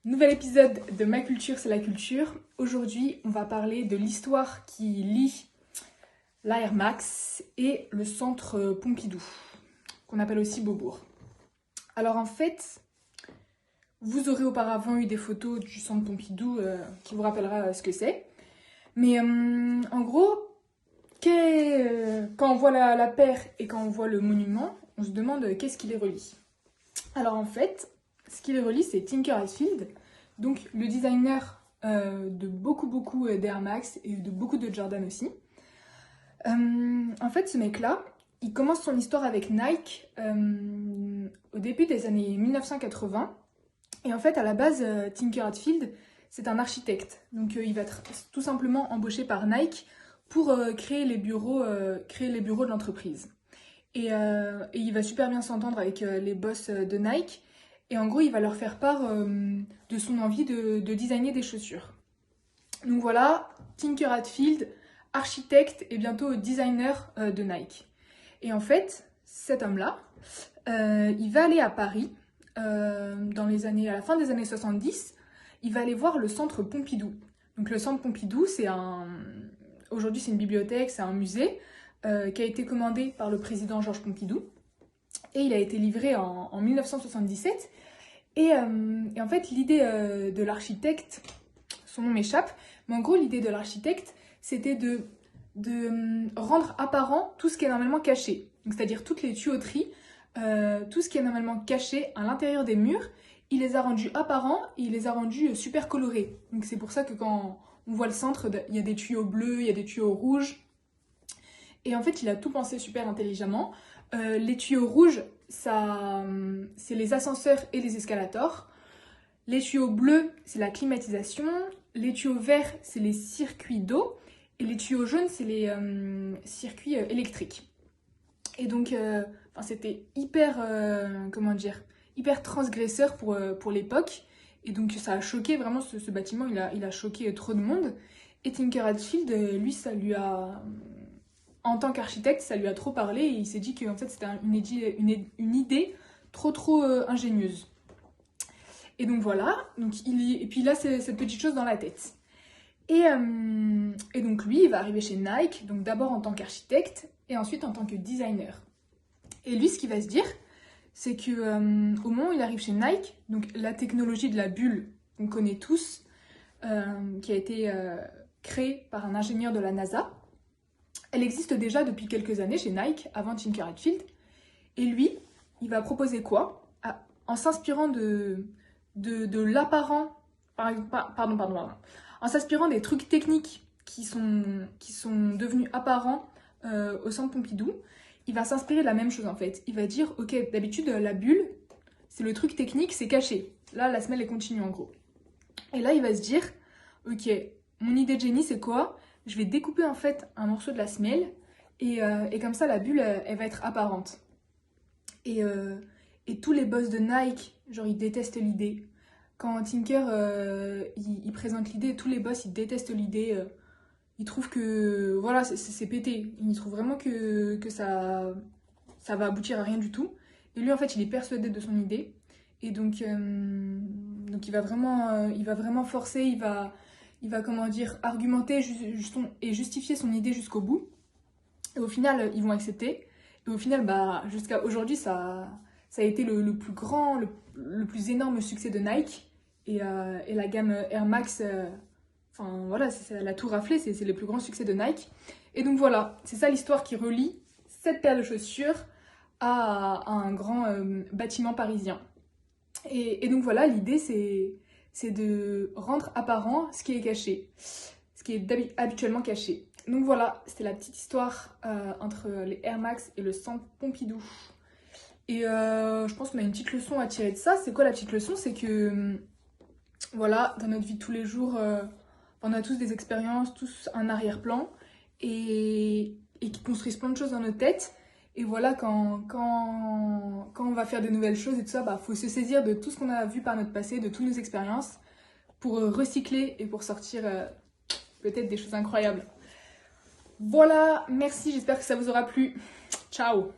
Nouvel épisode de Ma culture, c'est la culture. Aujourd'hui, on va parler de l'histoire qui lie la Air Max et le centre Pompidou, qu'on appelle aussi Beaubourg. Alors en fait, vous aurez auparavant eu des photos du centre Pompidou qui vous rappellera ce que c'est. Mais en gros, quand on voit la paire et quand on voit le monument, on se demande qu'est-ce qui les relie. Alors en fait, ce qui les relie, c'est Tinker Hatfield, donc le designer de beaucoup d'Air Max et de beaucoup de Jordan aussi. En fait, ce mec-là, il commence son histoire avec Nike au début des années 1980. Et en fait, à la base, Tinker Hatfield, c'est un architecte. Donc il va être tout simplement embauché par Nike pour créer les bureaux de l'entreprise. Et il va super bien s'entendre avec les boss de Nike. Et en gros, il va leur faire part de son envie de designer des chaussures. Donc voilà, Tinker Hatfield, architecte et bientôt designer de Nike. Et en fait, cet homme-là, il va aller à Paris à la fin des années 70. Il va aller voir le centre Pompidou. Donc le centre Pompidou, aujourd'hui c'est une bibliothèque, c'est un musée qui a été commandé par le président Georges Pompidou. Et il a été livré en 1977. Et en fait, l'idée de l'architecte, son nom m'échappe, mais en gros, l'idée de l'architecte, c'était de rendre apparent tout ce qui est normalement caché. C'est-à-dire toutes les tuyauteries, tout ce qui est normalement caché à l'intérieur des murs, il les a rendus apparents et il les a rendus super colorés. Donc c'est pour ça que quand on voit le centre, il y a des tuyaux bleus, il y a des tuyaux rouges. Et en fait, il a tout pensé super intelligemment. Les tuyaux rouges, c'est les ascenseurs et les escalators. Les tuyaux bleus, c'est la climatisation. Les tuyaux verts, c'est les circuits d'eau. Et les tuyaux jaunes, c'est les circuits électriques. Et donc, c'était hyper transgresseur pour l'époque. Et donc, ça a choqué vraiment ce bâtiment. Il a choqué trop de monde. Et Tinker Hatfield, lui, en tant qu'architecte, ça lui a trop parlé et il s'est dit que en fait, c'était une idée trop ingénieuse. Et donc voilà, et puis il a cette petite chose dans la tête. Et donc lui, il va arriver chez Nike, donc d'abord en tant qu'architecte et ensuite en tant que designer. Et lui, ce qu'il va se dire, c'est que au moment où il arrive chez Nike, donc la technologie de la bulle qu'on connaît tous, qui a été créée par un ingénieur de la NASA, elle existe déjà depuis quelques années chez Nike, avant Tinker Hatfield. Et lui, il va proposer quoi? En s'inspirant de l'apparent, en s'inspirant des trucs techniques qui sont devenus apparents au centre Pompidou, il va s'inspirer de la même chose en fait. Il va dire, ok, d'habitude, la bulle, c'est le truc technique, c'est caché. Là, la semelle est continue en gros. Et là, il va se dire, ok, mon idée de génie, c'est quoi? Je vais découper en fait un morceau de la semelle et comme ça la bulle elle va être apparente. Et tous les boss de Nike, genre ils détestent l'idée. Quand Tinker il présente l'idée, tous les boss ils détestent l'idée. Ils trouvent que voilà, c'est pété. Ils trouvent vraiment que ça va aboutir à rien du tout. Et lui en fait il est persuadé de son idée. Et donc il va vraiment forcer, il va argumenter et justifier son idée jusqu'au bout. Et au final, ils vont accepter. Et au final, jusqu'à aujourd'hui, ça a été le plus grand, le plus énorme succès de Nike. Et la gamme Air Max, elle a tout raflé, c'est le plus grand succès de Nike. Et donc voilà, c'est ça l'histoire qui relie cette paire de chaussures à un grand bâtiment parisien. Et donc voilà, l'idée c'est de rendre apparent ce qui est caché, ce qui est habituellement caché. Donc voilà, c'était la petite histoire entre les Air Max et le centre Pompidou. Et je pense qu'on a une petite leçon à tirer de ça. C'est quoi la petite leçon? C'est que, voilà, dans notre vie de tous les jours, on a tous des expériences, tous un arrière-plan, et qui construisent plein de choses dans notre tête. Et voilà, quand on va faire de nouvelles choses et tout ça, faut se saisir de tout ce qu'on a vu par notre passé, de toutes nos expériences, pour recycler et pour sortir peut-être des choses incroyables. Voilà, merci, j'espère que ça vous aura plu. Ciao!